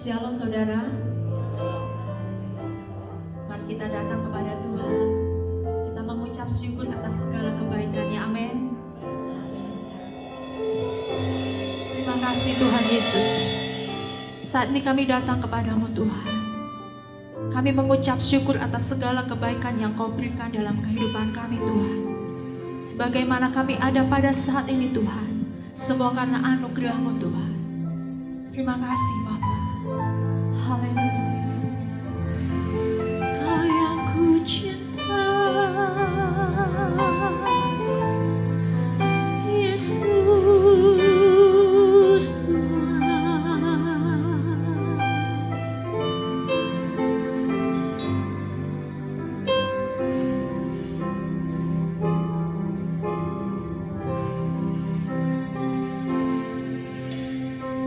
Shalom saudara. Mari kita datang kepada Tuhan. Kita mengucap syukur atas segala kebaikan-Nya. Amin. Terima kasih Tuhan Yesus. Saat ini kami datang kepadamu Tuhan. Kami mengucap syukur atas segala kebaikan yang Kau berikan dalam kehidupan kami Tuhan. Sebagaimana kami ada pada saat ini Tuhan, semua karena anugerah-Mu Tuhan. Terima kasih Bapa. Haleluya. Kau yang ku cinta, Yesus Tuhan.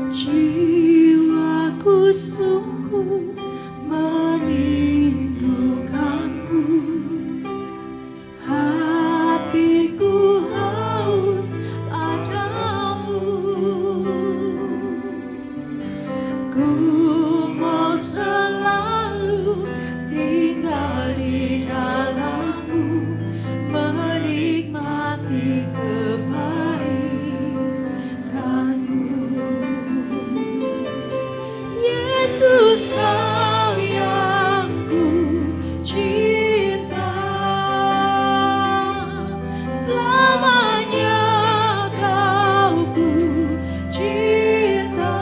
Jiwaku sungguh merindukanmu, hatiku haus padamu. Ku mau selalu tinggal di dalam-Mu, menikmati kebaikan-Mu. Yesus, Kau yang ku cinta, selamanya Kau ku cinta,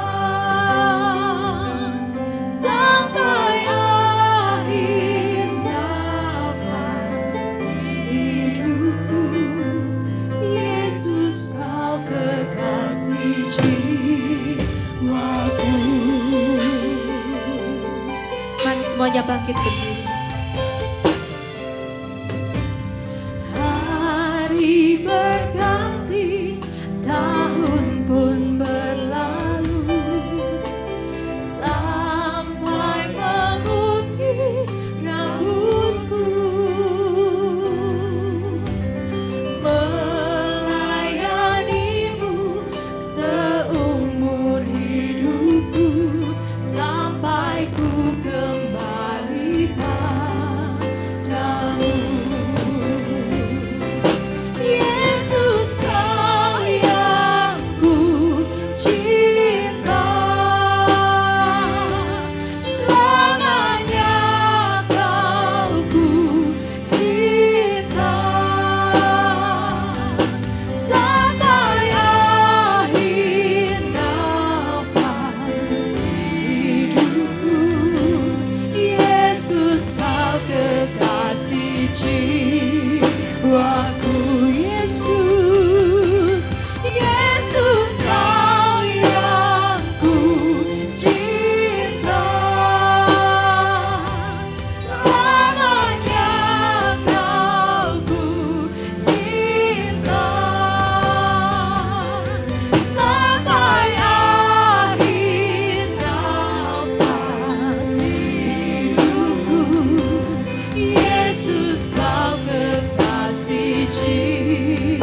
sampai akhir nafas hidupku. Yesus, Kau kekasih jiwaku. Mari semuanya bangkit berdiri. Hari berganti, tahun pun berlalu, sampai memutih rambutku, melayani-Mu seumur hidupku, sampai ku kembali padamu. Yesus, Kau yang ku cinta, selamanya Kau ku cinta, sampai akhir nafas hidupku. Yesus, Kau kekasih jiwaku. Yesus, Yesus, Kau yang ku cinta, selamanya Kau ku cinta, sampai akhir nafas hidupku. Yesus, Kau kekasih jiwaku.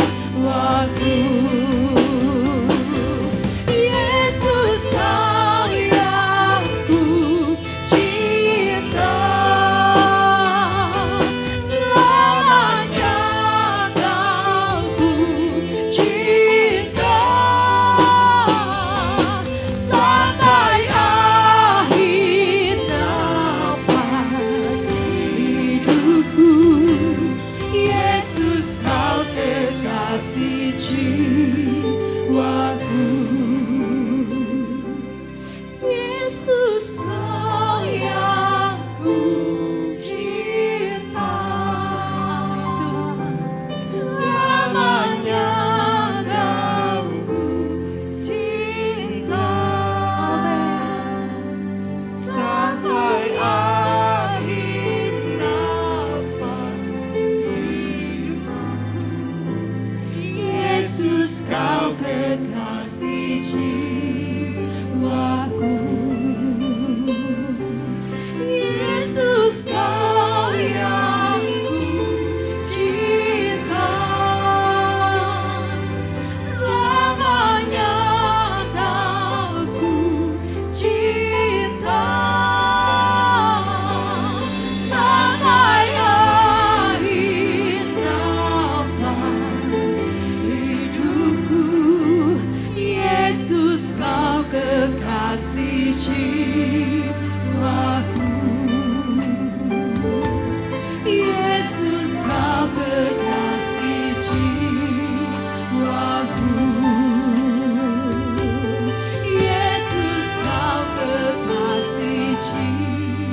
Yesus, Kau yang ku cinta, selamanya Kau ku cinta, sampai akhir nafas hidupku. Yesus, Kau kekasih jiwaku. Yesus, Kau yang ku cinta, selamanya Kau ku cinta, sampai akhir nafas hidupku. Yesus, Kau kekasih jiwaku. Yesus, Kau yang ku cinta, selamanya Kau ku cinta. Yesus kau kekasih jiwaku, Yesus kau kekasih jiwaku, Yesus kau kekasih jiwaku.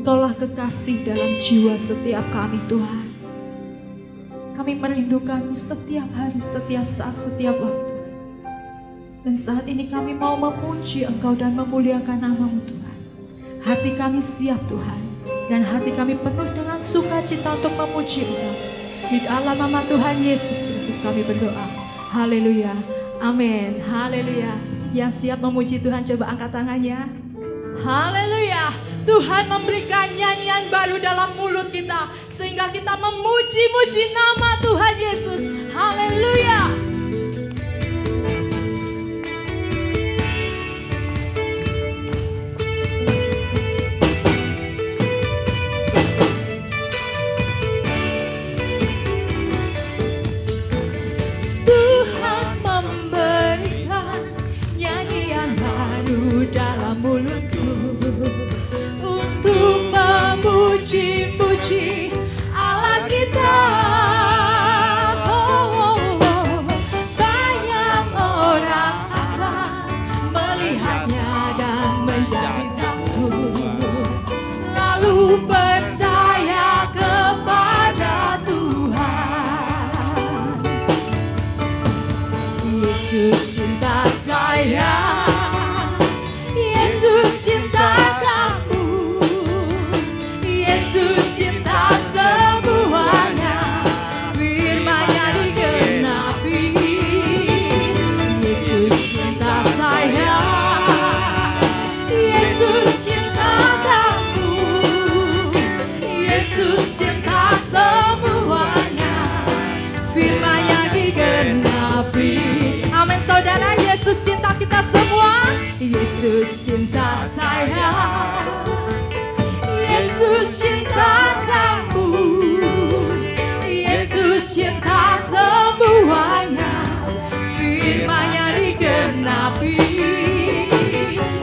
Engkaulah kekasih dalam jiwa setiap kami Tuhan. Kami merindukan-Mu setiap hari, setiap saat, setiap waktu. Dan saat ini kami mau memuji Engkau dan memuliakan nama-Mu Tuhan. Hati kami siap Tuhan. Dan hati kami penuh dengan sukacita untuk memuji Engkau. Di dalam nama Tuhan Yesus Kristus kami berdoa. Haleluya. Amin. Haleluya. Yang siap memuji Tuhan coba angkat tangannya. Haleluya. Tuhan memberikan nyanyian baru dalam mulut kita sehingga kita memuji-muji nama Tuhan Yesus. Haleluya. Tuhan memberikan nyanyian baru dalam mulutku untuk memuji-muji Allah kita. Banyak orang akan melihatnya dan menjadi takut, lalu percaya kepada Tuhan. Yesus cinta saya, Yesus cinta kamu, Yesus cinta semuanya, firman-Nya digenapi. Yesus cinta saya, Yesus cinta kamu, Yesus cinta semuanya, firman-Nya digenapi. Amin saudara, Yesus cinta kita semua. Yesus cinta saya, Yesus cinta kamu, Yesus cinta semuanya, firman-Nya digenapi.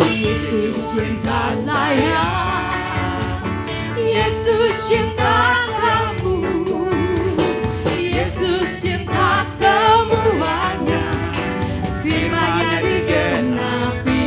Yesus cinta saya, Yesus cinta kamu, Yesus cinta semuanya, firman-Nya digenapi.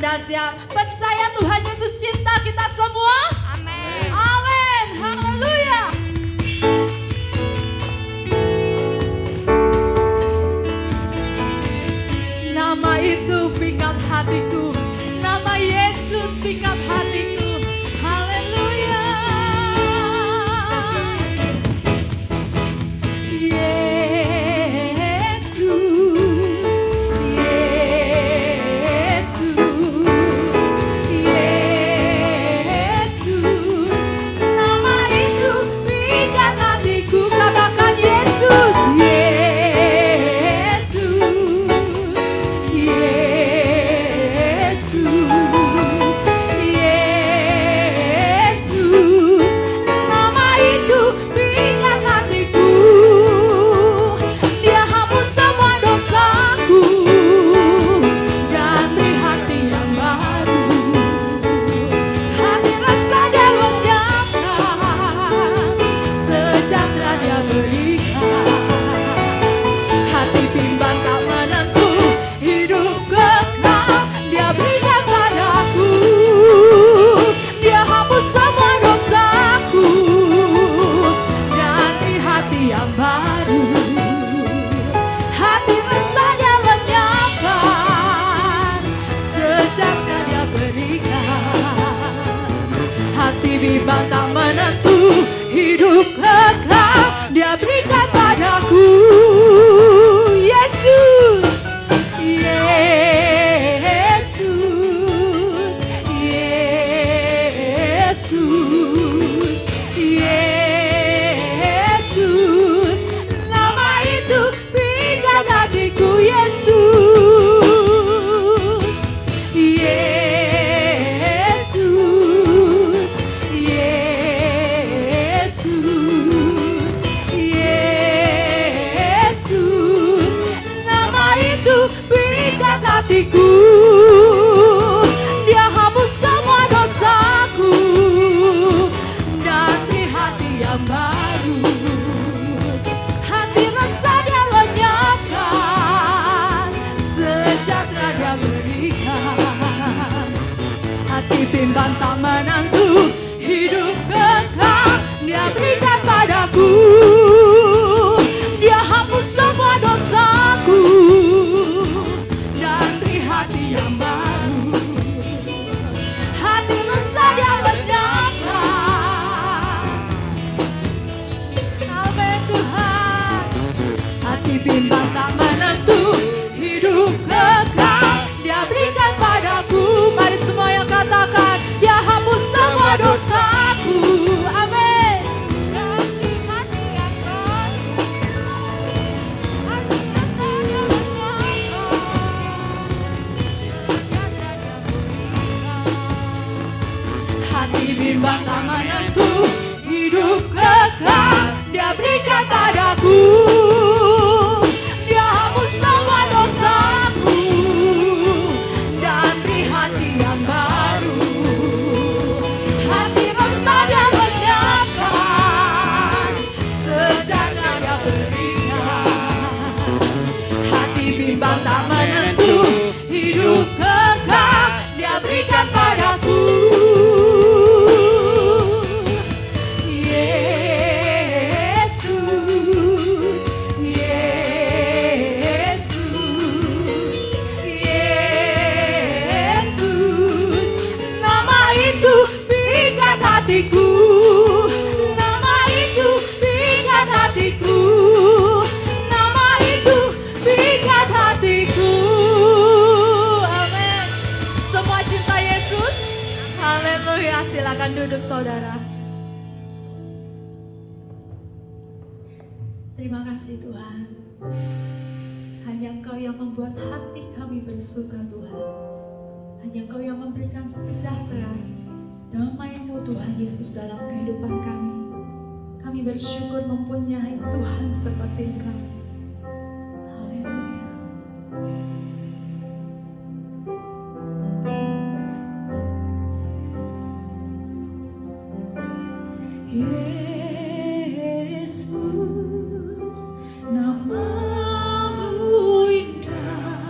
Sudah siap? Percaya Tuhan Yesus cinta kita semua? Amin. Amin. Haleluya. Nama itu pikat hatiku, nama Yesus pikat hatiku. Haleluya. Bimbang tak menentu, hidup kekal Dia berikan padaku. Yesus, Yesus, Yesus, Yesus. Nama itu pikat hatiku. Yesus, hatiku, Dia hapus semua dosaku dan beri hati yang baru. Hati rasa Dia lenyapkan, sejahtera Dia berikan. Hati bimbang tak menentu, hidup kekal Dia berikan padaku. Dia hapus semua dosaku dan beri hati yang baru. Hati rasa Dia lenyapkan. Amin Tuhan. Hati bimbang tak menentu, hidup kekal Dia berikan padaku. Mari semua yang katakan, Dia hapus semua dosaku. Amin. Dan beri hati yang baru. Hati rasa Dia lenyapkan. Hati bimbang tak menentu, hidup kekal Dia berikan padaku. Dia hapus semua dosaku dan beri hati yang baru. Hati rasa Dia lenyapkan, sejahtera Dia berikan. Hati bimbang tak menentu, hidup kekal Dia berikan padaku. Yesus, Yesus, Yesus. Nama itu pikat hatiku, nama itu pikat hatiku, nama itu pikat hatiku. Amin. Semua cinta Yesus. Haleluya. Silakan duduk saudara. Terima kasih Tuhan. Hanya Engkau yang membuat hati kami bersuka Tuhan. Hanya Engkau yang memberikan sejahtera, damai-Mu Tuhan Yesus dalam kehidupan kami. Kami bersyukur mempunyai Tuhan seperti Engkau. Haleluya. Yesus, nama-Mu indah,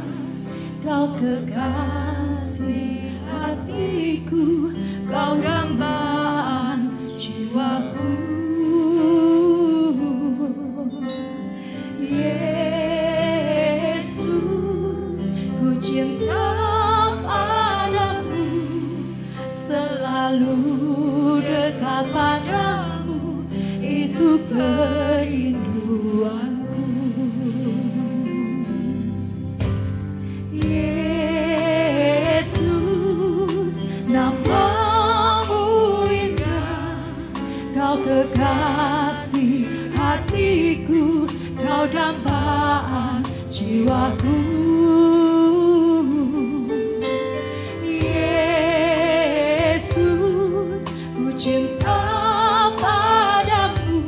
Kau kekasih Kau dambaan jiwaku. Yesus, ku cinta padamu, selalu dekat padamu, itu kerinduanku. Yesus, namamu indah, kau kekasih hatiku, kau dambaan jiwaku. Yesus, ku cinta padamu,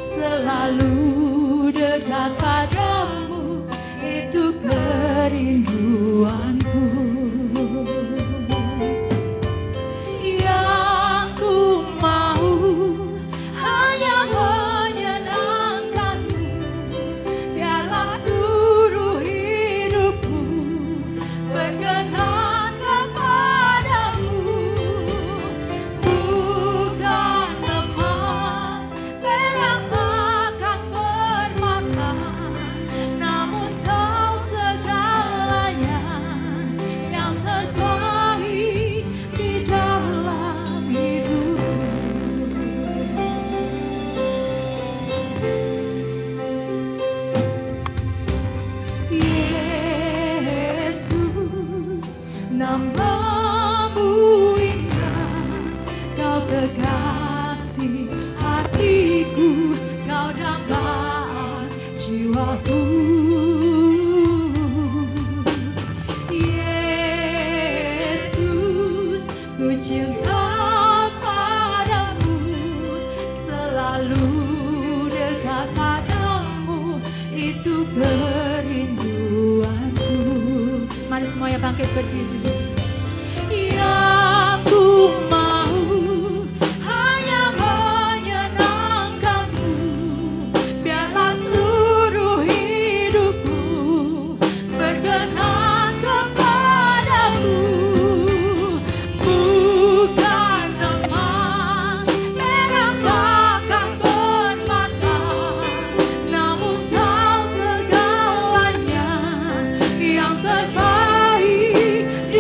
selalu dekat padamu, itu kerinduanku. Yang ku mau hanya menyenangkanmu, biarlah seluruh hidupku berkenan kepadamu. Bukan emas, perak akan permata, namun kau segalanya yang terbaik di dalam hidupku. Yesus, namamu indah, kau kekasih hatiku, kau dambaan jiwaku. Yesus, ku cinta padamu, selalu dekat padamu, itu kerinduanku. Mari semuanya bangkit berdiri. Yang ku mau hanya menyenangkanmu, biarlah seluruh hidupku berkenan kepadamu. Bukan emas, perak akan permata, namun kau segalanya yang terbaik di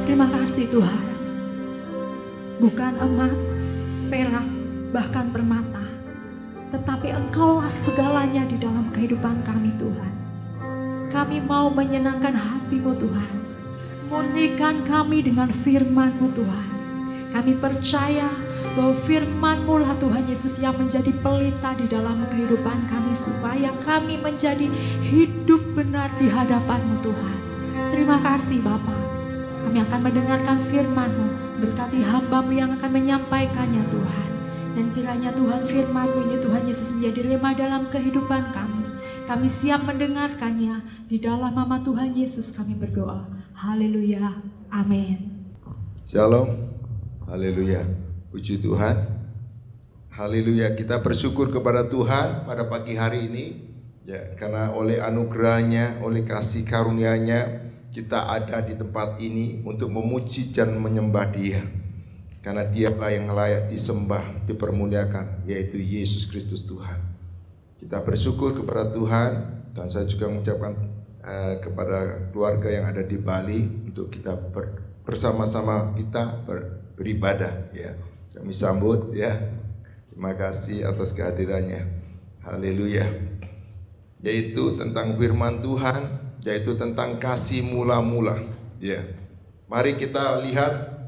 Terima kasih Tuhan. Bukan emas, perak, bahkan permata, tetapi Engkaulah segalanya di dalam kehidupan kami Tuhan. Kami mau menyenangkan hati-Mu Tuhan. Murnikan kami dengan firman-Mu Tuhan. Kami percaya bahwa firman-Mu lah Tuhan Yesus yang menjadi pelita di dalam kehidupan kami, supaya kami menjadi hidup benar di hadapan-Mu Tuhan. Terima kasih Bapa. Kami akan mendengarkan firman-Mu. Berkati hamba-Mu yang akan menyampaikannya Tuhan. Dan kiranya Tuhan firman-Mu ini Tuhan Yesus menjadi rema dalam kehidupan kami. Kami siap mendengarkannya. Di dalam nama Tuhan Yesus kami berdoa. Haleluya. Amin. Shalom. Haleluya. Puji Tuhan. Haleluya. Kita bersyukur kepada Tuhan pada pagi hari ini. Ya, karena oleh anugerahnya, oleh kasih karunia-Nya, kita ada di tempat ini untuk memuji dan menyembah Dia. Karena Dialah yang layak disembah, dipermuliakan, yaitu Yesus Kristus Tuhan. Kita bersyukur kepada Tuhan, dan saya juga mengucapkan kepada keluarga yang ada di Bali untuk kita bersama-sama kita beribadah. Ya, kami sambut ya. Terima kasih atas kehadirannya. Haleluya. Yaitu tentang firman Tuhan, yaitu tentang kasih mula-mula. Ya, mari kita lihat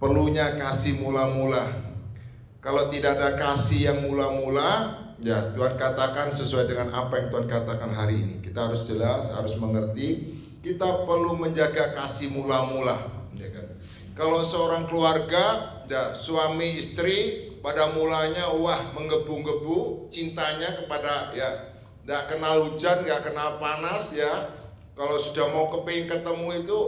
perlunya kasih mula-mula. Kalau tidak ada kasih yang mula-mula, ya Tuhan katakan sesuai dengan apa yang Tuhan katakan hari ini. Kita harus jelas, harus mengerti. Kita perlu menjaga kasih mula-mula. Ya kan? Kalau seorang keluarga, ya, suami istri pada mulanya menggebu-gebu cintanya kepada ya, nggak kenal hujan, nggak kenal panas ya. Kalau sudah mau kepingin ketemu itu,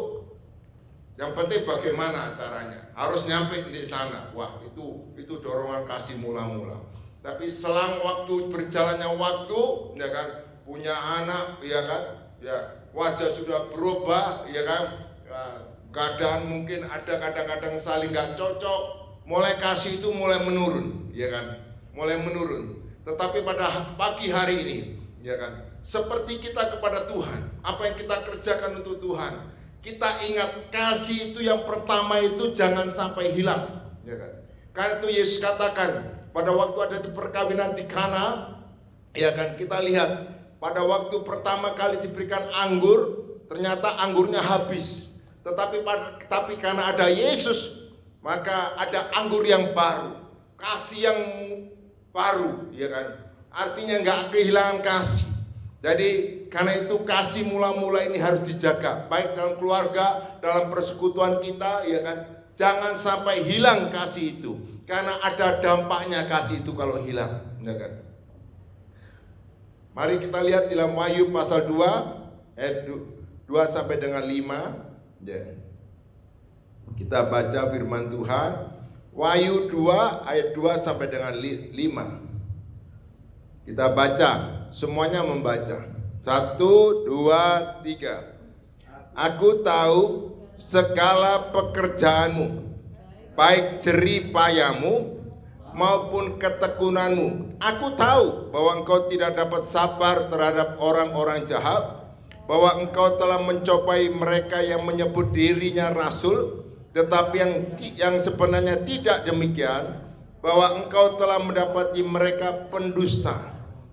yang penting bagaimana caranya, harus nyampe di sana. Wah, itu dorongan kasih mula-mula. Tapi selang waktu, berjalannya waktu, ya kan, punya anak, ya kan, ya wajah sudah berubah, ya kan, ya, keadaan mungkin ada kadang-kadang saling nggak cocok, mulai kasih itu mulai menurun, ya kan, mulai menurun. Tetapi pada pagi hari ini, ya kan, seperti kita kepada Tuhan, apa yang kita kerjakan untuk Tuhan, kita ingat kasih itu yang pertama itu jangan sampai hilang, ya kan. Karena itu Yesus katakan pada waktu ada di perkawinan di Kana, ya kan, kita lihat pada waktu pertama kali diberikan anggur, ternyata anggurnya habis. Tetapi karena ada Yesus, maka ada anggur yang baru, kasih yang baru, ya kan. Artinya nggak kehilangan kasih. Jadi karena itu kasih mula-mula ini harus dijaga, baik dalam keluarga, dalam persekutuan kita, ya kan. Jangan sampai hilang kasih itu, karena ada dampaknya kasih itu kalau hilang, ya kan. Mari kita lihat dalam Wahyu pasal 2 ayat 2 sampai dengan 5. Ya. Kita baca firman Tuhan. Wahyu 2 ayat 2 sampai dengan 5. Kita baca, semuanya membaca. 1, 2, 3. Aku tahu segala pekerjaanmu, baik jerih payahmu maupun ketekunanmu. Aku tahu bahwa engkau tidak dapat sabar terhadap orang-orang jahat, bahwa engkau telah mencobai mereka yang menyebut dirinya rasul, tetapi yang sebenarnya tidak demikian, bahwa engkau telah mendapati mereka pendusta,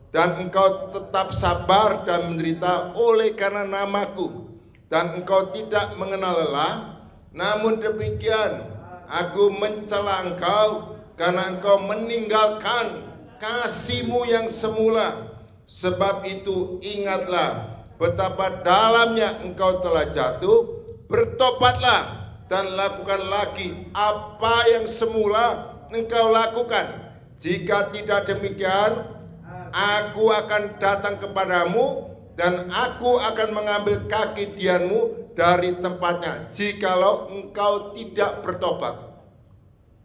dan engkau tetap sabar dan menderita oleh karena namaku, dan engkau tidak mengenal lelah. Namun demikian aku mencela engkau karena engkau meninggalkan kasihmu yang semula. Sebab itu ingatlah betapa dalamnya engkau telah jatuh. Bertobatlah dan lakukan lagi apa yang semula engkau lakukan. Jika tidak demikian, aku akan datang kepadamu dan aku akan mengambil kaki dianmu dari tempatnya, jikalau engkau tidak bertobat.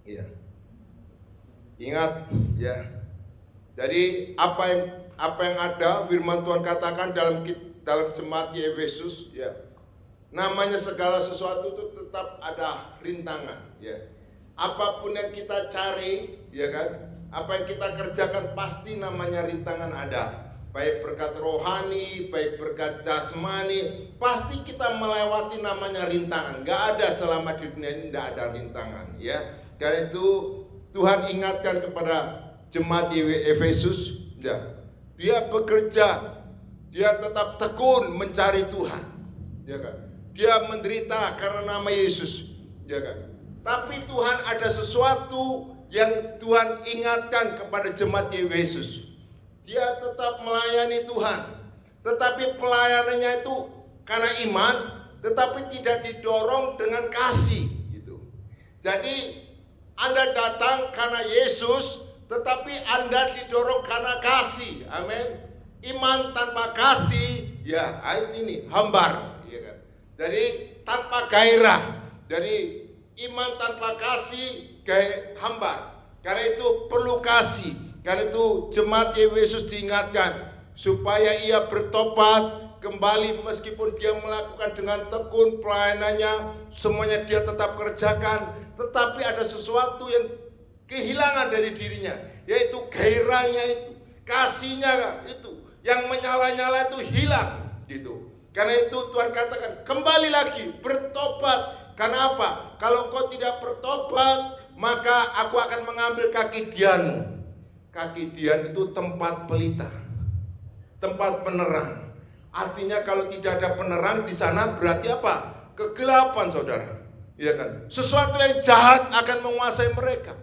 Iya. Ingat ya. Jadi apa yang ada firman Tuhan katakan dalam jemaat di Efesus, ya. Namanya segala sesuatu itu tetap ada rintangan, ya. Apapun yang kita cari, ya kan? Apa yang kita kerjakan pasti namanya rintangan ada. baik berkat rohani, baik berkat jasmani, pasti kita melewati namanya rintangan. Gak ada selama di dunia ini gak ada rintangan, ya. Karena itu Tuhan ingatkan kepada jemaat di Efesus, ya, dia bekerja, dia tetap tekun mencari Tuhan, ya kan? Dia menderita karena nama Yesus, ya kan? Tapi Tuhan ada sesuatu yang Tuhan ingatkan kepada jemaat di Efesus. Dia tetap melayani Tuhan, tetapi pelayanannya itu karena iman, tetapi tidak didorong dengan kasih, gitu. Jadi Anda datang karena Yesus, tetapi Anda didorong karena kasih. Amin. Iman tanpa kasih, ya ini hambar, ya kan. Jadi tanpa gairah. Jadi iman tanpa kasih hambar. Karena itu perlu kasih. Karena itu jemaat Yesus diingatkan supaya ia bertobat kembali, meskipun dia melakukan dengan tekun pelayanannya, semuanya dia tetap kerjakan, tetapi ada sesuatu yang kehilangan dari dirinya, yaitu gairahnya itu, kasihnya itu, yang menyala-nyala itu hilang, gitu. Karena itu Tuhan katakan kembali lagi, bertobat. Karena apa? Kalau engkau tidak bertobat, maka aku akan mengambil kaki dianmu. Kaki dian itu tempat pelita, tempat penerang. Artinya kalau tidak ada penerang di sana berarti apa? Kegelapan, saudara. Iya kan? Sesuatu yang jahat akan menguasai mereka.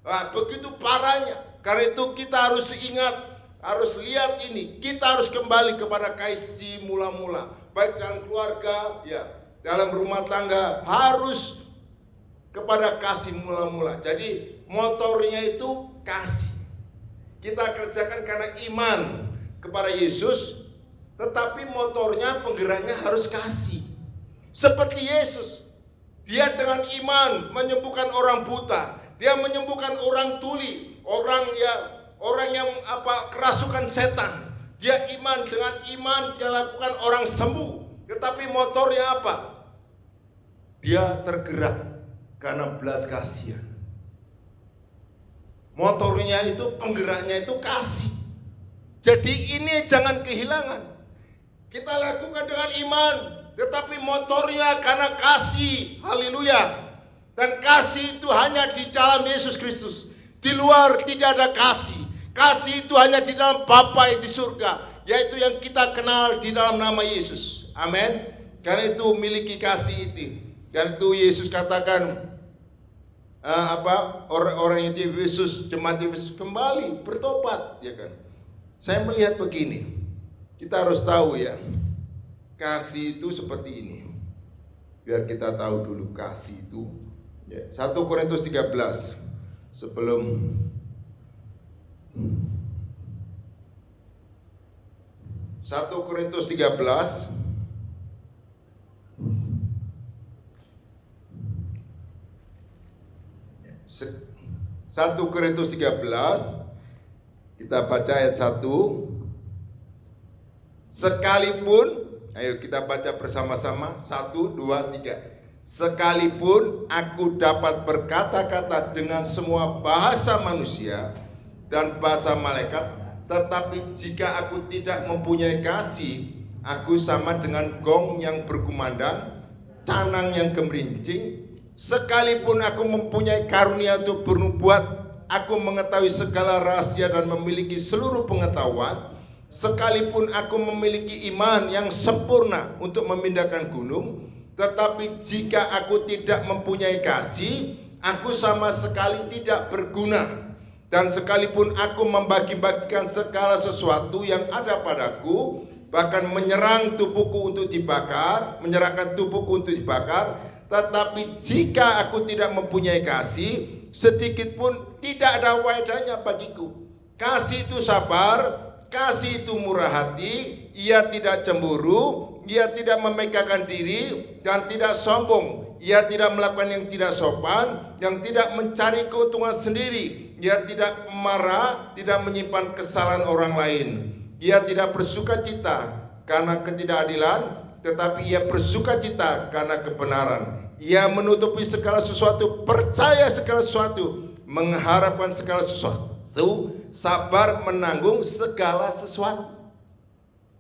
Nah, begitu parahnya. Karena itu kita harus ingat, harus lihat ini. Kita harus kembali kepada kasih mula-mula. Baik dalam keluarga, ya, dalam rumah tangga, harus kepada kasih mula-mula. Jadi motornya itu kasih. Kita kerjakan karena iman kepada Yesus, tetapi motornya, penggeraknya harus kasih. Seperti Yesus, dia dengan iman menyembuhkan orang buta, dia menyembuhkan orang tuli, orang yang kerasukan setan. Dia iman, dengan iman dia lakukan orang sembuh. Tetapi motornya apa? Dia tergerak karena belas kasihan. Motornya itu, penggeraknya itu kasih. Jadi ini jangan kehilangan. Kita lakukan dengan iman, tetapi motornya karena kasih. Haleluya. Dan kasih itu hanya di dalam Yesus Kristus. Di luar tidak ada kasih. Kasih itu hanya di dalam Bapa yang di surga, yaitu yang kita kenal di dalam nama Yesus. Amin. Karena itu miliki kasih itu. Karena itu Yesus katakan, orang yang di Yesus, jemaat Yesus kembali bertobat, ya kan. Saya melihat begini, kita harus tahu ya, kasih itu seperti ini. Biar kita tahu dulu kasih itu, ya. 1 Korintus 13 sebelum 1 Korintus 13 1 Korintus 13, kita baca ayat 1. Sekalipun, ayo kita baca bersama-sama, 1, 2, 3. Sekalipun aku dapat berkata-kata dengan semua bahasa manusia dan bahasa malaikat, tetapi jika aku tidak mempunyai kasih, aku sama dengan gong yang berkumandang, canang yang gemerincing. Sekalipun aku mempunyai karunia untuk bernubuat, aku mengetahui segala rahasia dan memiliki seluruh pengetahuan, sekalipun aku memiliki iman yang sempurna untuk memindahkan gunung, tetapi jika aku tidak mempunyai kasih, aku sama sekali tidak berguna. Dan sekalipun aku membagi-bagikan segala sesuatu yang ada padaku, bahkan menyerahkan tubuhku untuk dibakar, tetapi jika aku tidak mempunyai kasih, sedikit pun tidak ada faedahnya bagiku. Kasih itu sabar, kasih itu murah hati, ia tidak cemburu, ia tidak memegahkan diri dan tidak sombong, ia tidak melakukan yang tidak sopan, yang tidak mencari keuntungan sendiri, ia tidak marah, tidak menyimpan kesalahan orang lain, ia tidak bersukacita karena ketidakadilan, tetapi ia bersukacita karena kebenaran. Ia menutupi segala sesuatu, percaya segala sesuatu, mengharapkan segala sesuatu, sabar menanggung segala sesuatu.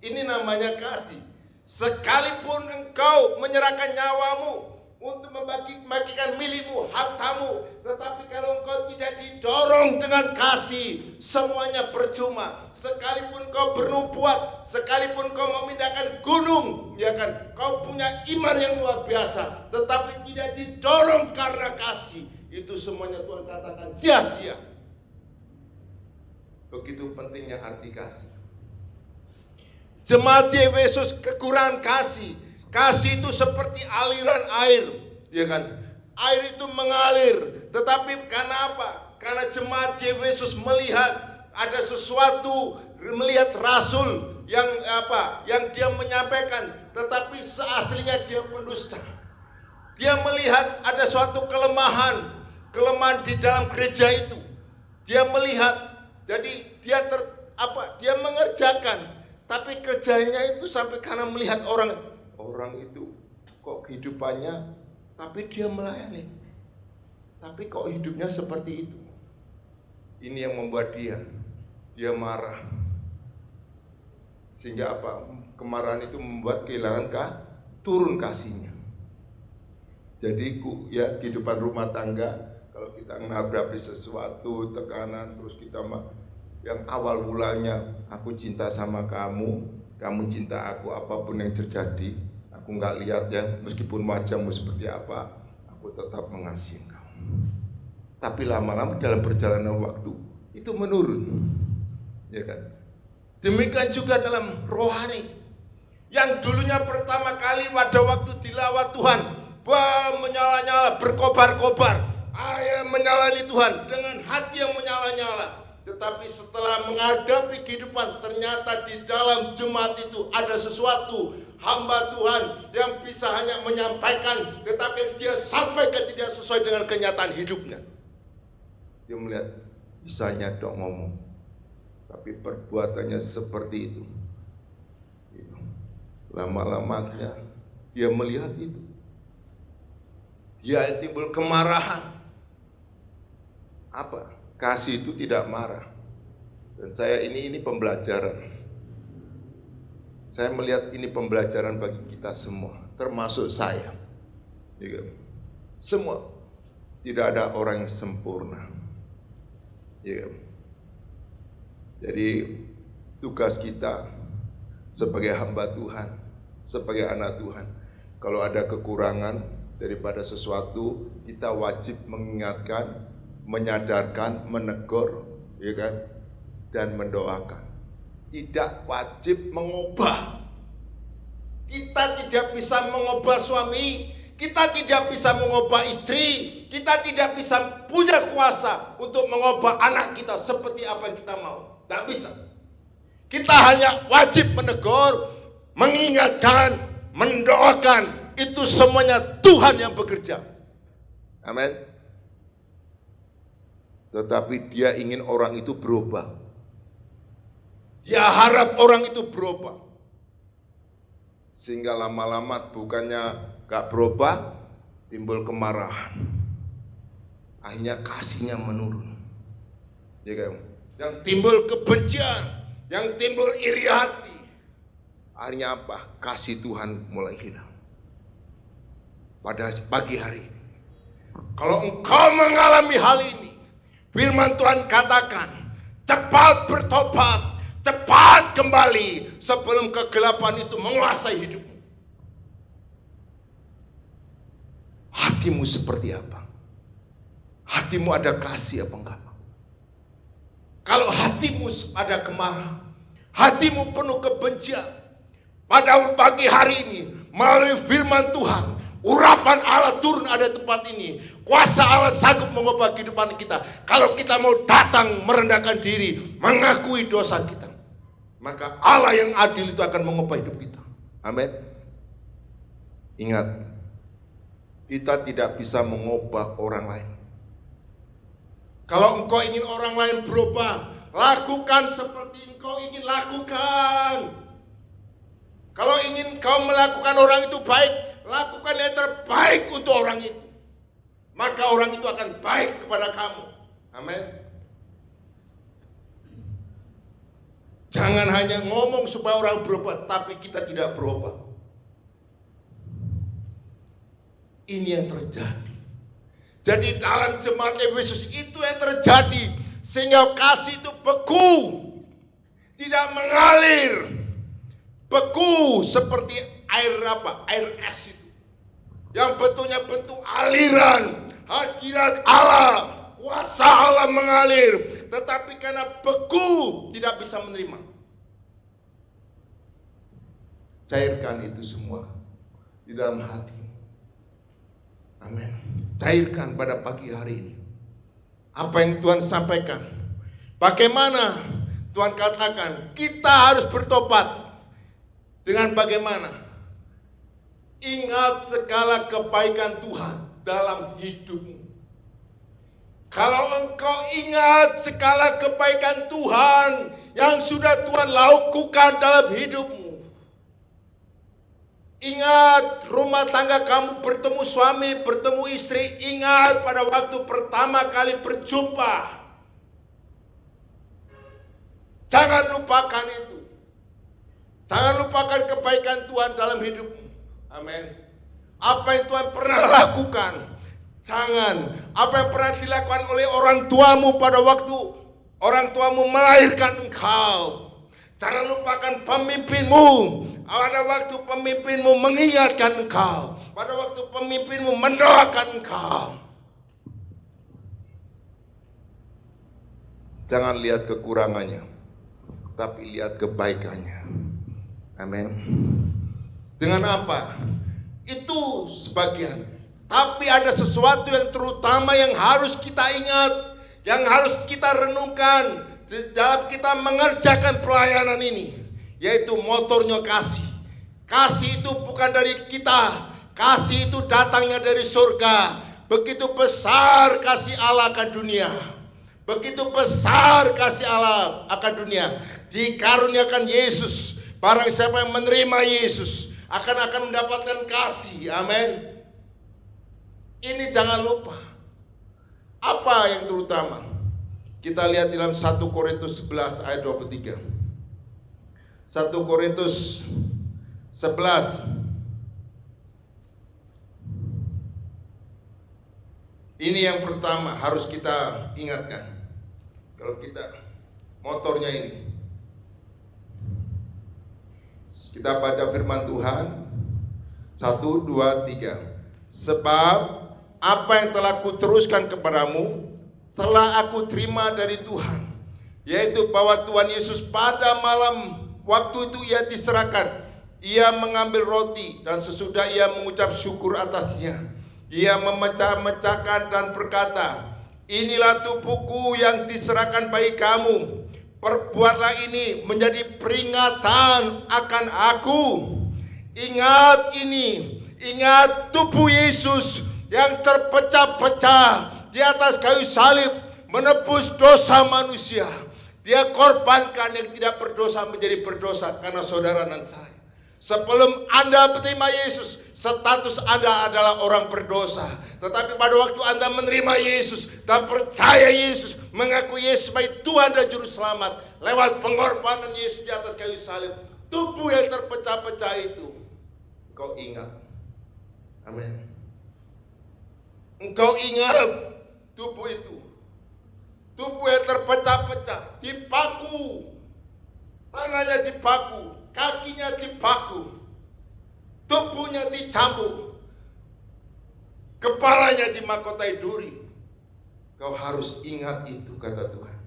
Ini namanya kasih. Sekalipun engkau menyerahkan nyawamu untuk membagikan milikmu, hartamu, tetapi kalau engkau tidak didorong dengan kasih, semuanya percuma. Sekalipun kau bernubuat, sekalipun kau memindahkan gunung, ya kan, kau punya iman yang luar biasa, tetapi tidak didorong karena kasih, itu semuanya Tuhan katakan sia-sia. Begitu pentingnya arti kasih. Jemaat di Efesus kekurangan kasih. Kasih itu seperti aliran air, ya kan? Air itu mengalir, tetapi karena apa? Karena jemaat di Efesus melihat ada sesuatu, melihat rasul yang yang dia menyampaikan, tetapi seaslinya dia pendusta. Dia melihat ada suatu kelemahan di dalam gereja itu. Dia melihat, jadi dia mengerjakan, tapi kerjanya itu sampai karena melihat orang itu kok kehidupannya, tapi dia melayani, tapi kok hidupnya seperti itu. Ini yang membuat dia marah, sehingga kemarahan itu membuat kehilangan turun kasihnya. Jadi ya kehidupan rumah tangga, kalau kita menghadapi sesuatu tekanan, terus kita yang awal mulanya aku cinta sama kamu, kamu cinta aku, apapun yang terjadi, aku nggak lihat ya, meskipun wajahmu seperti apa, aku tetap mengasihi engkau. Tapi lama-lama dalam perjalanan waktu itu menurun, ya kan? Demikian juga dalam rohani, yang dulunya pertama kali pada waktu dilawat Tuhan, menyala-nyala, berkobar-kobar, menyalani Tuhan dengan hati yang menyala-nyala. Tetapi setelah menghadapi kehidupan, ternyata di dalam jemaat itu ada sesuatu hamba Tuhan yang bisa hanya menyampaikan, tetapi dia sampaikan tidak sesuai dengan kenyataan hidupnya. Dia melihat, bisanya dong ngomong, tapi perbuatannya seperti itu. Lama-lamanya dia melihat itu, dia timbul kemarahan. Kasih itu tidak marah. Dan saya ini pembelajaran. Saya melihat ini pembelajaran bagi kita semua, termasuk saya. Semua. Tidak ada orang yang sempurna. Jadi tugas kita sebagai hamba Tuhan, sebagai anak Tuhan, kalau ada kekurangan daripada sesuatu, kita wajib mengingatkan, menyadarkan, menegur, ya kan, dan mendoakan. Tidak wajib mengubah. Kita tidak bisa mengubah suami, kita tidak bisa mengubah istri, kita tidak bisa punya kuasa untuk mengubah anak kita seperti apa yang kita mau. Tidak bisa. Kita hanya wajib menegur, mengingatkan, mendoakan. Itu semuanya Tuhan yang bekerja. Amin. Tetapi dia ingin orang itu berubah. Dia harap orang itu berubah. Sehingga lama-lama bukannya gak berubah, timbul kemarahan. Akhirnya kasihnya menurun. Ya kan? Yang timbul kebencian, yang timbul iri hati. Akhirnya apa? Kasih Tuhan mulai hilang. Pada pagi hari, kalau engkau mengalami hal ini, firman Tuhan katakan, cepat bertobat, cepat kembali sebelum kegelapan itu menguasai hidupmu. Hatimu seperti apa? Hatimu ada kasih apa enggak? Kalau hatimu ada kemarahan, hatimu penuh kebencian, pada pagi hari ini melalui firman Tuhan, urapan Allah turun ada tempat ini. Kuasa Allah sanggup mengubah kehidupan kita. Kalau kita mau datang merendahkan diri, mengakui dosa kita, maka Allah yang adil itu akan mengubah hidup kita. Amin. Ingat, kita tidak bisa mengubah orang lain. Kalau engkau ingin orang lain berubah, lakukan seperti engkau ingin lakukan. Kalau ingin kau melakukan orang itu baik, lakukan yang terbaik untuk orang itu. Maka orang itu akan baik kepada kamu. Amin. Jangan hanya ngomong supaya orang berubah, tapi kita tidak berubah. Ini yang terjadi. Jadi dalam jemaat Efesus itu yang terjadi. Sehingga kasih itu beku. Tidak mengalir. Beku seperti air apa? Air es itu. Yang bentuknya bentuk aliran. Hadirat Allah. Kuasa Allah mengalir. Tetapi karena beku tidak bisa menerima. Cairkan itu semua di dalam hati. Amin. Cairkan pada pagi hari ini. Apa yang Tuhan sampaikan. Bagaimana Tuhan katakan kita harus bertobat. Dengan bagaimana? Ingat segala kebaikan Tuhan dalam hidupmu. Kalau engkau ingat segala kebaikan Tuhan yang sudah Tuhan lakukan dalam hidupmu. Ingat rumah tangga kamu bertemu suami, bertemu istri. Ingat pada waktu pertama kali berjumpa. Jangan lupakan itu. Jangan lupakan kebaikan Tuhan dalam hidupmu. Amin. Apa yang Tuhan pernah lakukan. Jangan. Apa yang pernah dilakukan oleh orang tuamu pada waktu orang tuamu melahirkan engkau. Jangan lupakan pemimpinmu. Pada waktu pemimpinmu mengingatkan engkau. Pada waktu pemimpinmu mendoakan engkau. Jangan lihat kekurangannya, tapi lihat kebaikannya. Amin. Dengan apa? Itu sebagian. Tapi ada sesuatu yang terutama yang harus kita ingat. Yang harus kita renungkan dalam kita mengerjakan pelayanan ini. Yaitu motornya kasih. Kasih itu bukan dari kita. Kasih itu datangnya dari surga. Begitu besar kasih Allah akan dunia. Begitu besar kasih Allah akan dunia. Dikaruniakan Yesus. Barang siapa yang menerima Yesus akan mendapatkan kasih. Amin. Ini jangan lupa. Apa yang terutama? Kita lihat dalam 1 Korintus 11 ayat 23. 1 Korintus 11. Ini yang pertama harus kita ingatkan. Kalau kita motornya ini. Kita baca firman Tuhan. 1, 2, 3. Sebab apa yang telah kuteruskan kepadamu telah aku terima dari Tuhan, yaitu bahwa Tuhan Yesus pada malam waktu itu ia diserahkan, ia mengambil roti dan sesudah ia mengucap syukur atasnya, ia memecah-mecahkan dan berkata, inilah tubuhku yang diserahkan bagi kamu, perbuatlah ini menjadi peringatan akan aku. Ingat ini, ingat tubuh Yesus yang terpecah-pecah di atas kayu salib menebus dosa manusia. Dia korbankan yang tidak berdosa menjadi berdosa karena saudara dan saya. Sebelum Anda menerima Yesus, status Anda adalah orang berdosa. Tetapi pada waktu Anda menerima Yesus dan percaya Yesus, mengaku Yesus sebagai Tuhan dan Juru Selamat, lewat pengorbanan Yesus di atas kayu salib, tubuh yang terpecah-pecah itu, engkau ingat. Amin. Engkau ingat tubuh itu. Tubuh yang terpecah-pecah, dipaku. Tangannya dipaku, kakinya dipaku. Tubuhnya dicambuk. Kepalanya dimahkotai duri. Kau harus ingat itu, kata Tuhan.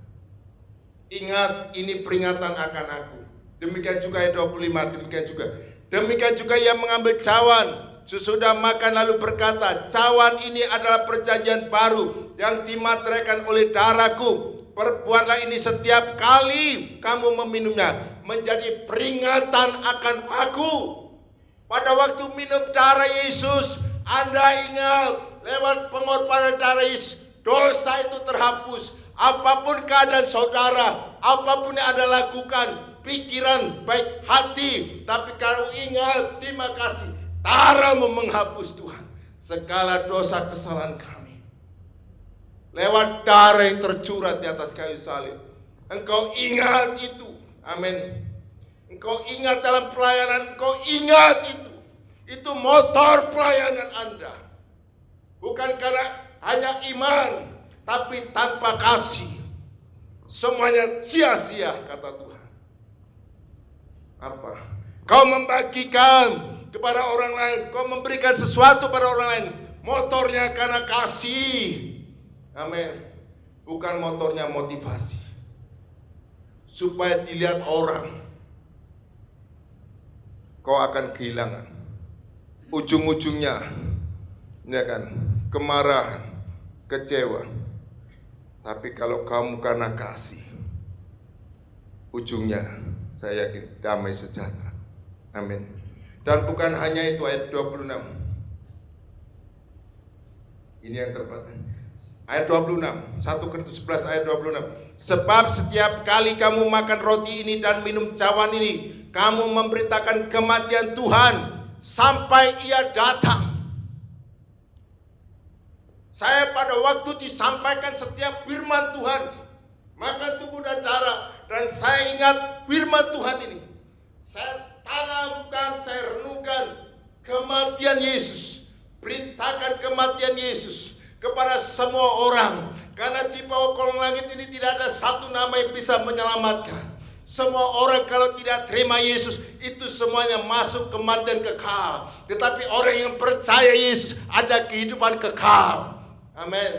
Ingat, ini peringatan akan aku. Demikian juga ayat 25, demikian juga. Demikian juga ia mengambil cawan sesudah makan lalu berkata, cawan ini adalah perjanjian baru yang dimateraikan oleh darahku. Perbuatlah ini setiap kali kamu meminumnya menjadi peringatan akan aku. Pada waktu minum darah Yesus, Anda ingat lewat pengorbanan darah Yesus, dosa itu terhapus. Apapun keadaan saudara, apapun yang Anda lakukan, pikiran, baik hati, tapi kalau ingat, terima kasih, darahmu menghapus Tuhan segala dosa kesalahan kami. Lewat darah yang tercurah di atas kayu salib. Engkau ingat itu. Amin. Engkau ingat dalam pelayanan, engkau ingat itu. Itu motor pelayanan Anda. Bukan karena hanya iman, tapi tanpa kasih. Semuanya sia-sia, kata Tuhan. Apa? Kau membagikan kepada orang lain, kau memberikan sesuatu pada orang lain. Motornya karena kasih. Amin. Bukan motornya motivasi. Supaya dilihat orang. Kau akan kehilangan. Ujung-ujungnya, ya kan, kemarahan, kecewa. Tapi kalau kamu karena kasih, ujungnya saya yakin damai sejahtera. Amin. Dan bukan hanya itu, ayat 26. Ini yang terpenting. Ayat 26, 1 Korintus 11 ayat 26. Sebab setiap kali kamu makan roti ini dan minum cawan ini, kamu memberitakan kematian Tuhan sampai Ia datang. Saya pada waktu disampaikan setiap firman Tuhan, makan tubuh dan darah, dan saya ingat firman Tuhan ini. Saya tanamkan, saya renungkan kematian Yesus. Beritakan kematian Yesus kepada semua orang. Karena di bawah kolong langit ini tidak ada satu nama yang bisa menyelamatkan. Semua orang kalau tidak terima Yesus, itu semuanya masuk kematian kekal. Tetapi orang yang percaya Yesus ada kehidupan kekal. Amin.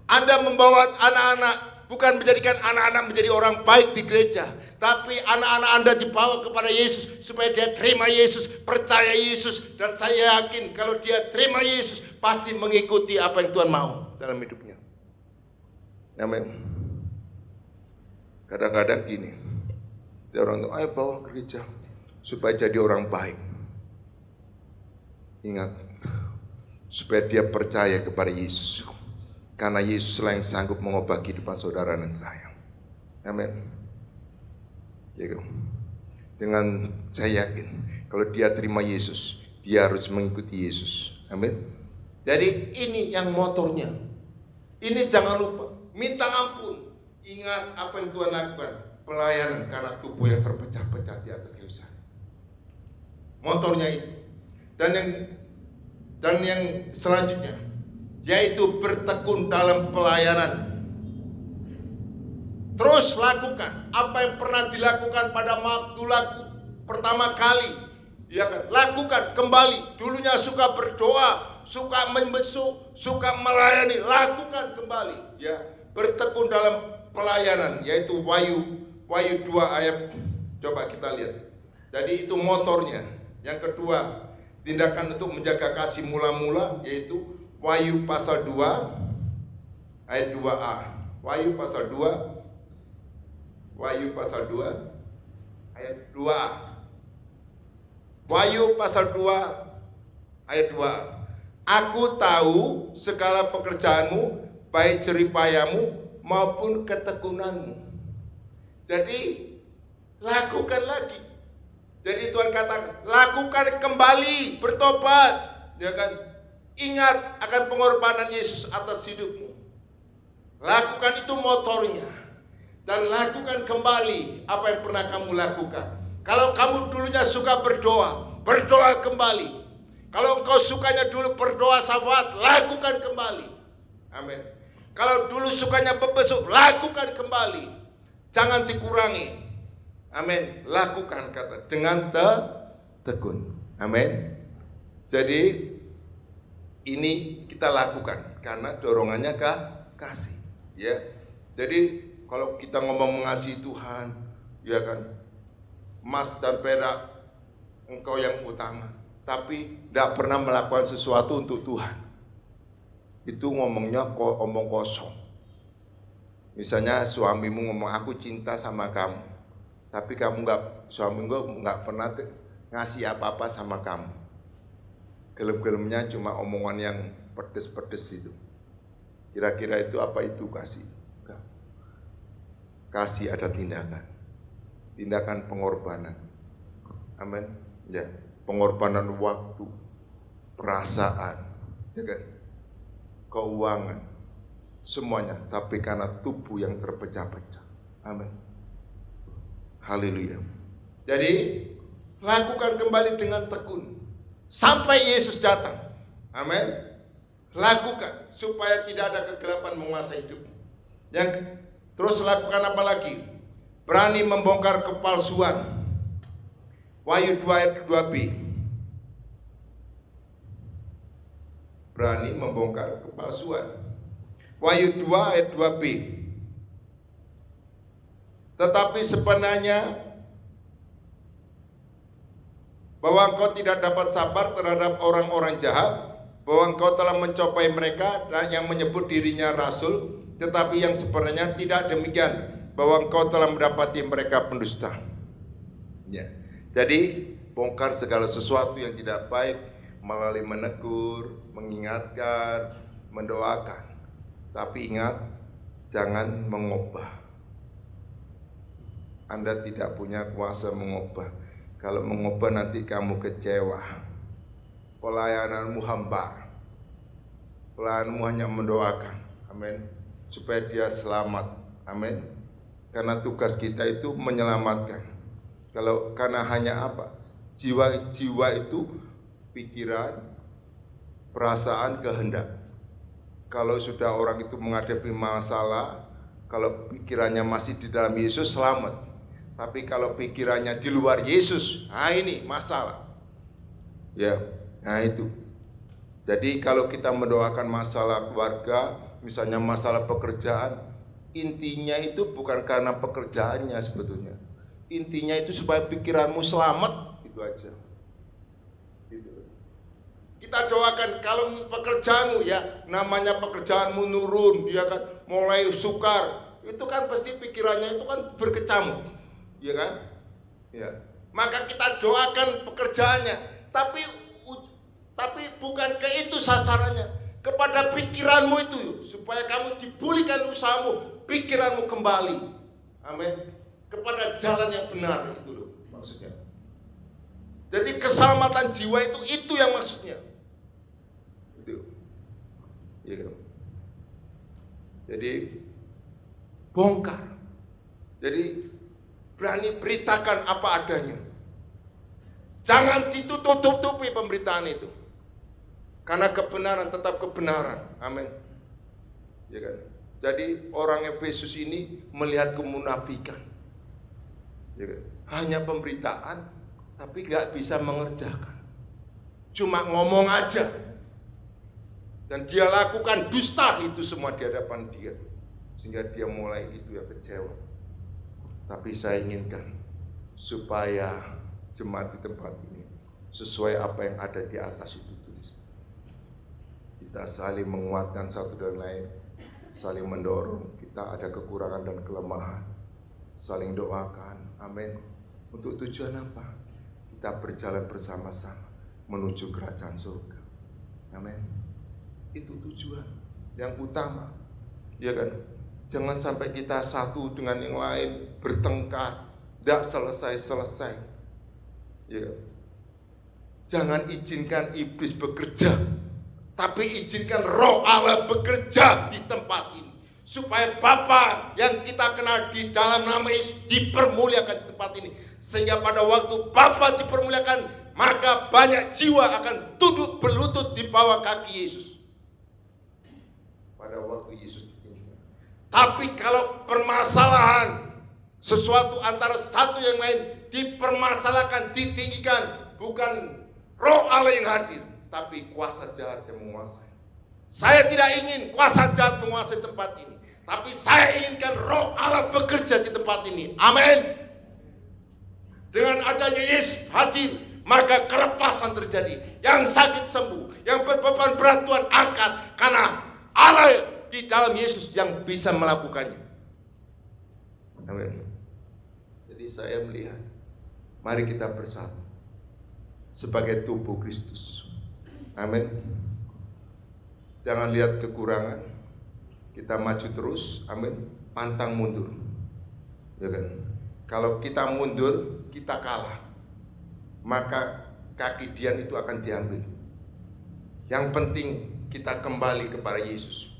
Anda membawa anak-anak, bukan menjadikan anak-anak menjadi orang baik di gereja, tapi anak-anak Anda dibawa kepada Yesus supaya dia terima Yesus, percaya Yesus, dan saya yakin kalau dia terima Yesus pasti mengikuti apa yang Tuhan mau dalam hidupnya. Amin. Kadang-kadang gini, dia orang tuh, ayo bawa ke gereja supaya jadi orang baik. Ingat, supaya dia percaya kepada Yesus. Karena Yesus lah yang sanggup mengubah kehidupan saudara dan saya. Amin. Dengan saya yakin, kalau dia terima Yesus, dia harus mengikuti Yesus. Amin. Jadi ini yang motornya. Ini jangan lupa, minta ampun. Ingat apa yang Tuhan lakukan. Pelayanan karena tubuh yang terpecah-pecah di atas kayu salib. Motornya itu. Dan yang selanjutnya, yaitu bertekun dalam pelayanan. Terus lakukan apa yang pernah dilakukan pada waktu pertama kali. Ya kan? Lakukan kembali. Dulunya suka berdoa, suka membesuk, suka melayani, lakukan kembali. Ya, bertekun dalam pelayanan, yaitu Wahyu 2 ayat, coba kita lihat. Jadi itu motornya. Yang kedua, tindakan untuk menjaga kasih mula-mula, yaitu Wahyu pasal 2 ayat 2a. Wahyu pasal 2 ayat 2a. Wahyu pasal 2 ayat 2a. Aku tahu segala pekerjaanmu, baik jeripayamu maupun ketekunanmu. Jadi lakukan lagi. Jadi Tuhan katakan, lakukan kembali, bertobat, ya kan? Ingat akan pengorbanan Yesus atas hidupmu. Lakukan itu motornya. Dan lakukan kembali apa yang pernah kamu lakukan. Kalau kamu dulunya suka berdoa, berdoa kembali. Kalau engkau sukanya dulu berdoa syafaat, lakukan kembali. Amin. Kalau dulu sukanya membesuk, lakukan kembali. Jangan dikurangi. Amin. Lakukan kata dengan tekun. Amin. Jadi ini kita lakukan karena dorongannya kasih. Ya. Jadi kalau kita ngomong mengasihi Tuhan, ya kan, emas dan perak engkau yang utama, tapi tidak pernah melakukan sesuatu untuk Tuhan. Itu ngomongnya omong kosong. Misalnya suamimu ngomong aku cinta sama kamu, tapi kamu suamimu nggak pernah ngasih apa-apa sama kamu. Gelem-gelemnya cuma omongan yang pedes-pedes itu. Kira-kira itu apa itu kasih? Kasih ada tindakan pengorbanan. Amin. Ya, pengorbanan waktu, perasaan, ya kan? Keuangan, semuanya, tapi karena tubuh yang terpecah-pecah. Amin. Haleluya. Jadi lakukan kembali dengan tekun sampai Yesus datang. Amin. Lakukan supaya tidak ada kegelapan menguasai hidup. Yang terus lakukan apa lagi? Berani membongkar kepalsuan. Wahyu 2 ayat 2b. Berani membongkar kepalsuan. Wahyu 2 ayat 2b. Tetapi sebenarnya bahwa engkau tidak dapat sabar terhadap orang-orang jahat, bahwa engkau telah mencapai mereka dan yang menyebut dirinya rasul, tetapi yang sebenarnya tidak demikian, bahwa engkau telah mendapati mereka pendusta. Ya. Jadi bongkar segala sesuatu yang tidak baik melalui menegur, mengingatkan, mendoakan. Tapi ingat, jangan mengubah. Anda tidak punya kuasa mengubah. Kalau mengubah nanti kamu kecewa. Pelayananmu hambar. Pelayananmu hanya mendoakan. Amin. Supaya dia selamat. Amin. Karena tugas kita itu menyelamatkan. Karena hanya apa? Jiwa itu pikiran, perasaan, kehendak. Kalau sudah orang itu menghadapi masalah, kalau pikirannya masih di dalam Yesus, selamat. Tapi kalau pikirannya di luar Yesus, nah ini masalah. Ya, nah itu. Jadi kalau kita mendoakan masalah keluarga, misalnya masalah pekerjaan, intinya itu bukan karena pekerjaannya sebetulnya. Intinya itu supaya pikiranmu selamat, itu aja. Kita doakan kalau pekerjaanmu ya, namanya pekerjaanmu nurun, ya kan, mulai sukar, itu kan pasti pikirannya itu kan berkecamuk, ya kan? Ya. Maka kita doakan pekerjaannya, tapi bukan ke itu sasarannya, kepada pikiranmu itu, supaya kamu dipulihkan usahamu, pikiranmu kembali, amin, kepada jalan yang benar, itu loh maksudnya. Jadi keselamatan jiwa itu yang maksudnya. Itu. Ya. Jadi bongkar. Jadi berani beritakan apa adanya. Jangan ditutup-tutupi pemberitaan itu. Karena kebenaran tetap kebenaran. Amin. Ya kan? Jadi orang Efesus ini melihat kemunafikan. Ya kan? Hanya pemberitaan tapi gak bisa mengerjakan. Cuma ngomong aja. Dan dia lakukan dusta itu semua di hadapan dia. Sehingga dia mulai itu ya kecewa. Tapi saya inginkan supaya jemaat di tempat ini sesuai apa yang ada di atas itu tulis. Kita saling menguatkan satu dan lain, saling mendorong. Kita ada kekurangan dan kelemahan, saling doakan. Amin. Untuk tujuan apa? Kita berjalan bersama-sama menuju kerajaan surga. Amin. Itu tujuan yang utama, ya kan? Jangan sampai kita satu dengan yang lain bertengkar, tidak selesai-selesai. Ya. Jangan izinkan iblis bekerja, tapi izinkan Roh Allah bekerja di tempat ini, supaya Bapa yang kita kenal di dalam nama Yesus dipermuliakan di tempat ini, sehingga pada waktu Bapa dipermuliakan, maka banyak jiwa akan tunduk berlutut di bawah kaki Yesus. Pada waktu Yesus ditinggikan. Tapi kalau permasalahan sesuatu antara satu yang lain dipermasalahkan, ditinggikan, bukan Roh Allah yang hadir, tapi kuasa jahat yang menguasai. Saya tidak ingin kuasa jahat menguasai tempat ini, tapi saya inginkan Roh Allah bekerja di tempat ini. Amin. Dengan adanya Yesus hadir, maka kelepasan terjadi. Yang sakit sembuh, yang berbeban berat Tuhan angkat, karena Allah di dalam Yesus yang bisa melakukannya. Amin. Jadi saya melihat, mari kita bersatu sebagai tubuh Kristus. Amin. Jangan lihat kekurangan, kita maju terus. Amin. Pantang mundur, ya kan? Kalau kita mundur, kita kalah, maka kaki Dian itu akan diambil. Yang penting kita kembali kepada Yesus,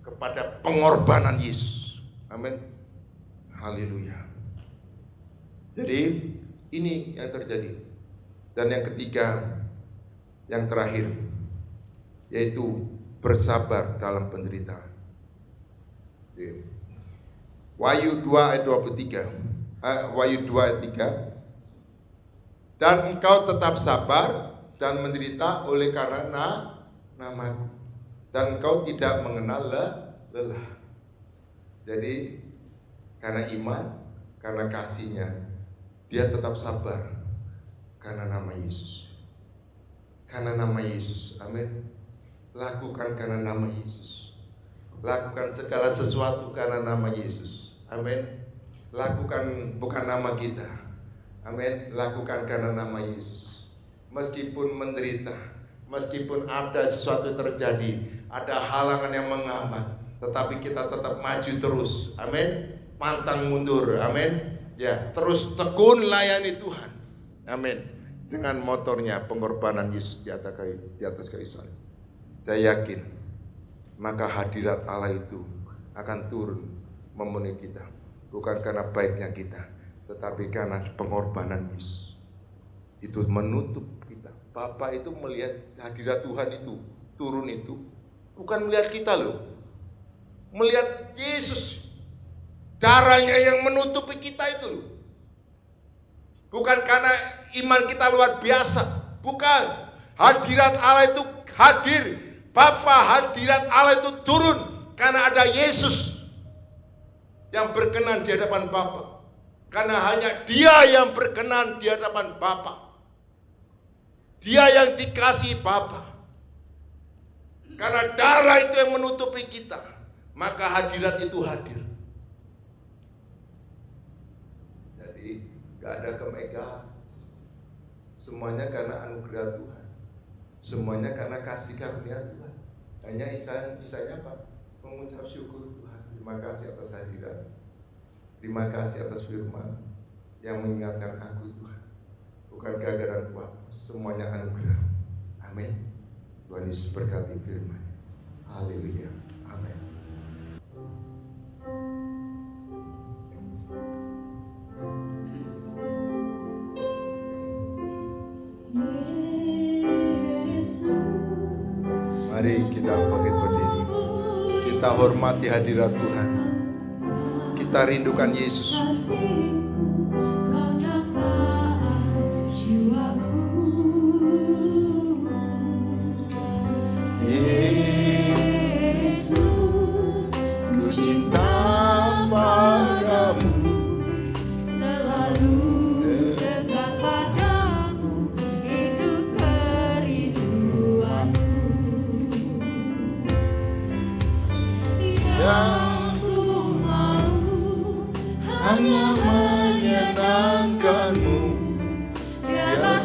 kepada pengorbanan Yesus. Amin. Haleluya. Jadi ini yang terjadi. Dan yang ketiga, yang terakhir, yaitu bersabar dalam penderitaan. Wahyu 2 ayat 23. Wahyu 2 ayat 3. Dan engkau tetap sabar dan menderita oleh karena namaku, dan engkau tidak mengenal lelah. Jadi karena iman, karena kasihnya, dia tetap sabar karena nama Yesus. Karena nama Yesus, amin. Lakukan karena nama Yesus. Lakukan segala sesuatu karena nama Yesus, amin. Lakukan bukan nama kita, amin. Lakukan karena nama Yesus. Meskipun menderita, meskipun ada sesuatu terjadi, ada halangan yang menghambat, tetapi kita tetap maju terus, amin. Pantang mundur, amin. Ya, terus tekun layani Tuhan, amin. Dengan motornya pengorbanan Yesus di atas kayu salib. Saya yakin, maka hadirat Allah itu akan turun memenuhi kita, bukan karena baiknya kita, tetapi karena pengorbanan Yesus. Itu menutup kita. Bapa itu melihat hadirat Tuhan itu turun itu, bukan melihat kita loh, melihat Yesus. Darahnya yang menutupi kita itu loh. Bukan karena iman kita luar biasa, bukan. Hadirat Allah itu hadir. Bapa, hadirat Allah itu turun karena ada Yesus yang berkenan di hadapan Bapa. Karena hanya Dia yang berkenan di hadapan Bapa. Dia yang dikasihi Bapa. Karena darah itu yang menutupi kita, maka hadirat itu hadir. Jadi gak ada kemegahan. Semuanya karena anugerah Tuhan. Semuanya karena kasih karunia Tuhan. Hanya isanya apa? Mengucap syukur Tuhan. Terima kasih atas hadirat. Terima kasih atas firman yang mengingatkan aku Tuhan. Bukan gagaran kuat, semuanya anugerah. Amin. Tuhan Yesus berkati firman. Haleluya. Amin. Mari kita bangkit berdiri. Kita hormati hadirat Tuhan. Kita rindukan Yesus.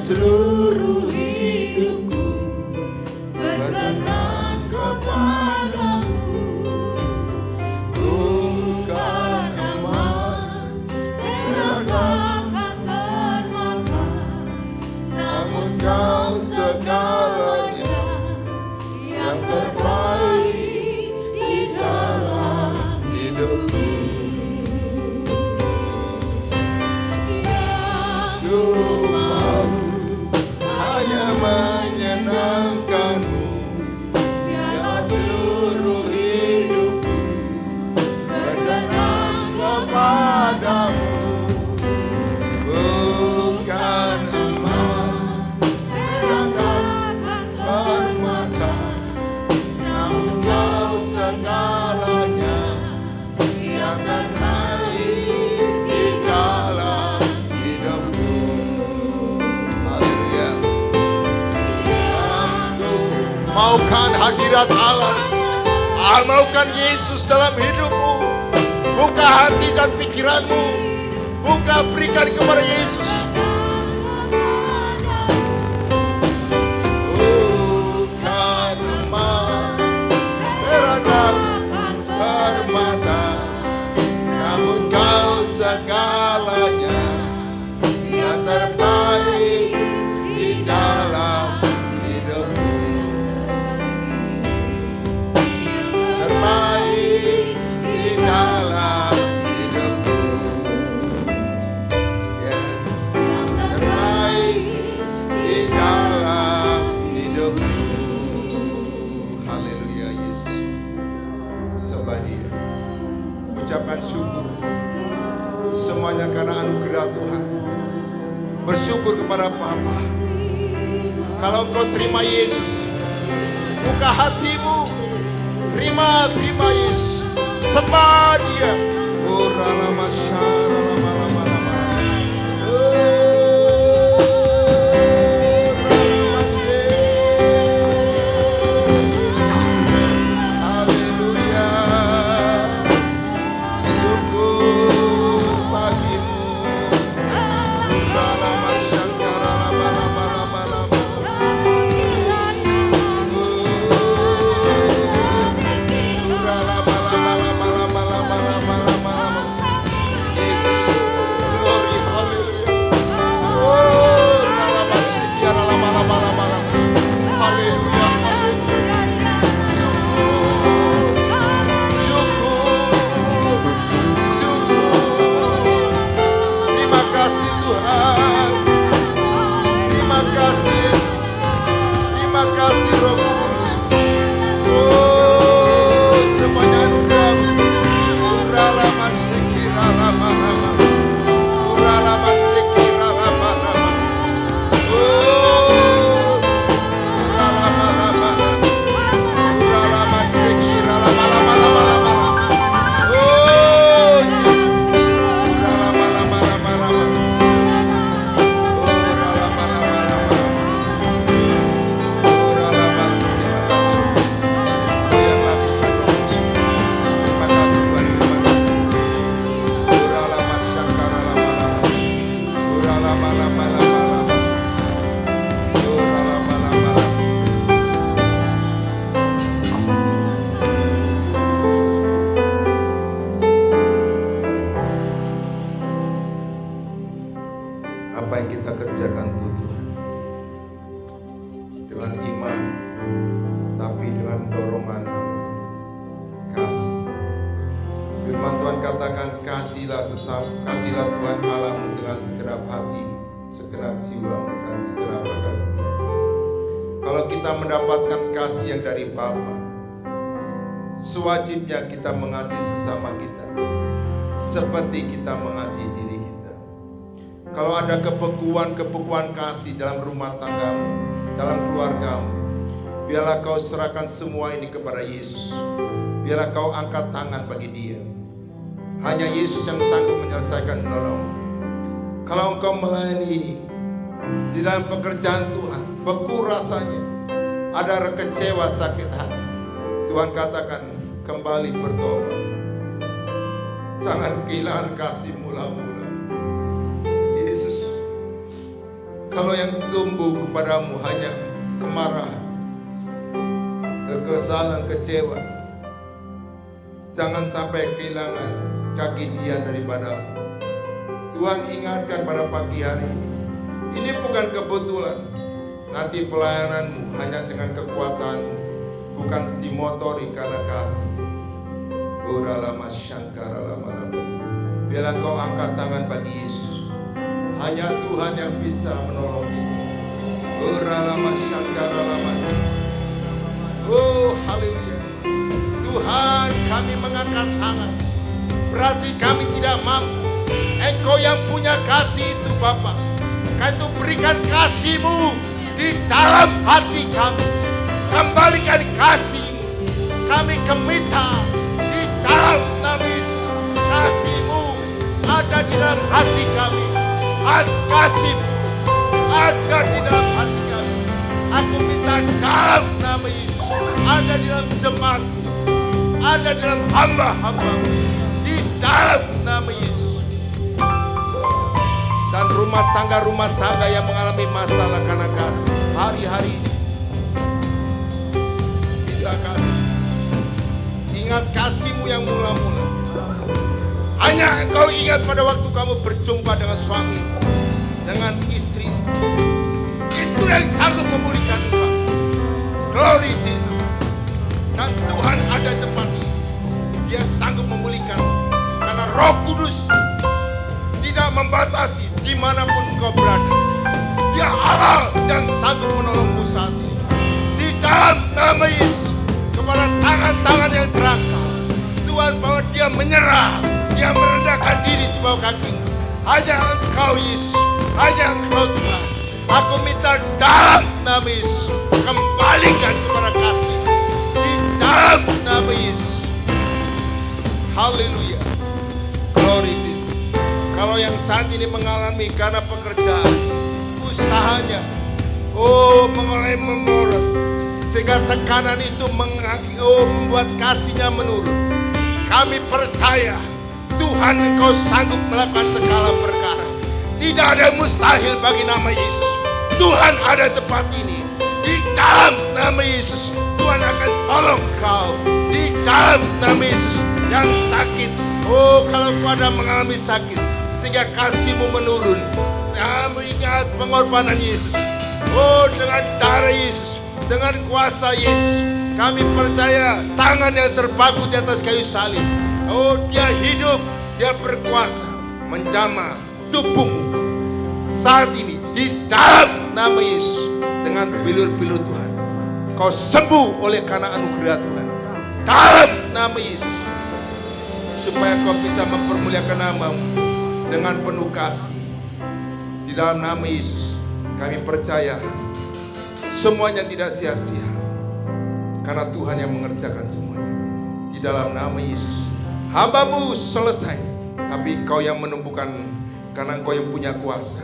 Seluruh hidupku berkenan kepadamu, bukan emas, perak dan permata, namun Kau segalanya yang terbaik di dalam hidupku. Menyenangkanmu, biarlah seluruh hidupku berkenan kepadamu, bukan emas, perak dan permata, namun Kau segalanya yang terbaik di dalam hidupku. Haleluya. Maukan hadirat Allah, maukan Yesus dalam hidupmu. Buka hati dan pikiranmu, berikan kepada Yesus. Bukan emas, perak dan permata, namun Kau segalanya yang terbaik di dalam hidupmu. Terbaik di dalam hidupku. Ya. sembah Dia. Ucapkan syukur. Semuanya karena anugerah Tuhan. Bersyukur kepada Bapa. Kalau engkau terima Yesus, buka hatimu, terima Yesus, sembah Dia. Oh, ralama syaralama lama lama. Haleluya. Syukur bagimu. Ralama syakara lama lama lama lama. Yesus. Ralama lama lama lama lama lama lama lama. Yesus. Glory, haleluya. Oh, ralama syakara lama lama lama lama. Haleluya, haleluya. Syukur. Terima kasih Tuhan. Terima kasih Yesus. Terima kasih Roh Kudus. Oh, semuanya anugerah-Mu. Uralama sekira lama lama. Uralama sekira lama lama. Oh, uralama lama. Uralama sekira lama lama lama lama. Oh, Jesus. Uralama lama lama lama. Uralama lama lama. Uralama. Terima kasih. Oh, yang lagi kandung. Terima kasih Tuhan. Terima kasih. Uralama syakara lama lama. Uralama lama lama lama. Uralama lama lama. Apa yang kita kerjakan itu Tuhan dengan iman, tapi dengan dorongan kasih. Firman Tuhan katakan, kasihlah sesama, kasihlah Tuhan Allahmu dengan segenap hati, segenap jiwamu dan segenap akal. Kalau kita mendapatkan kasih yang dari Bapa, sewajibnya kita mengasihi sesama kita seperti kita mengasihi diri kita. Kalau ada kebekuan kasih dalam rumah tanggamu, dalam keluargamu, biarlah kau serahkan semua ini kepada Yesus. Biarlah kau angkat tangan bagi Dia. Hanya Yesus yang sanggup menyelesaikan menolongmu. Kalau engkau melayani di dalam pekerjaan Tuhan, beku rasanya, ada kecewa, sakit hati, Tuhan katakan, kembali bertobat. Jangan kehilangan kasih mula-mula. Yesus, kalau yang tumbuh kepadamu hanya kemarahan, kekesalan, kecewa, jangan sampai kehilangan kegigihan daripadamu. Tuhan ingatkan pada pagi hari ini, ini bukan kebetulan. Nanti pelayananmu hanya dengan kekuatanmu, bukan dimotori karena kasih. Uralama syangkara lama lama. Biarlah kau angkat tangan bagi Yesus. Hanya Tuhan yang bisa menolong kita. Uralama syangkara lama. Oh, haleluya. Tuhan, kami mengangkat tangan. Berarti kami tidak mampu. Engkau yang punya kasih itu Bapa. Kau itu berikan kasih-Mu di dalam hati kami. Kembalikan kasih-Mu. Kami meminta di dalam nama Yesus. Kasih-Mu ada di dalam hati kami. Kasih-Mu ada di dalam hati kami. Aku minta dalam nama Yesus. Ada di dalam jemaatku. Ada di dalam hamba-hamba-Mu. Di dalam nama Yesus. Dan rumah tangga yang mengalami masalah karena kasih, hari-hari ini kita kasih. Ingat kasih-Mu yang mula-mula. Hanya engkau ingat pada waktu kamu berjumpa dengan suami, dengan istri. Itu yang sanggup memulihkan engkau. Glory Jesus. Dan Tuhan ada di tempat ini. Dia sanggup memulihkan. Karena Roh Kudus tidak membatasi dimanapun kau berada. Dia Allah yang sanggup menolongmu saat ini. Di dalam nama Yesus, kepada tangan-tangan yang berakal, dia menyerah, dia merendahkan diri di bawah kakimu. Hanya Engkau Yesus, hanya Engkau Tuhan. Aku minta dalam nama Yesus, kembalikan kepada kasih di dalam nama Yesus. Haleluya. Glory Jesus. Kalau yang saat ini mengalami karena pekerjaan, usahanya, mulai menurun, sehingga tekanan itu membuat kasihnya menurun. Kami percaya Tuhan, Engkau sanggup melakukan segala perkara. Tidak ada mustahil bagi nama Yesus. Tuhan ada tempat ini. Di dalam nama Yesus, Tuhan akan tolong kau. Di dalam nama Yesus, yang sakit, kalau kau ada mengalami sakit sehingga kasihmu menurun, ingat pengorbanan Yesus. Dengan darah Yesus, dengan kuasa Yesus, kami percaya tangan yang terpaku di atas kayu salib. Dia hidup, dia berkuasa menjamah tubuhmu saat ini di dalam nama Yesus. Dengan bilur-bilur Tuhan, kau sembuh oleh karena anugerah Tuhan dalam nama Yesus, supaya kau bisa mempermuliakan namamu dengan penuh kasih. Di dalam nama Yesus kami percaya semuanya tidak sia-sia, karena Tuhan yang mengerjakan semuanya. Di dalam nama Yesus, hamba-Mu selesai, tapi Engkau yang menumbuhkan, karena Engkau yang punya kuasa.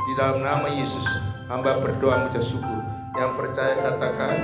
Di dalam nama Yesus, hamba berdoa mengucap syukur. Yang percaya katakan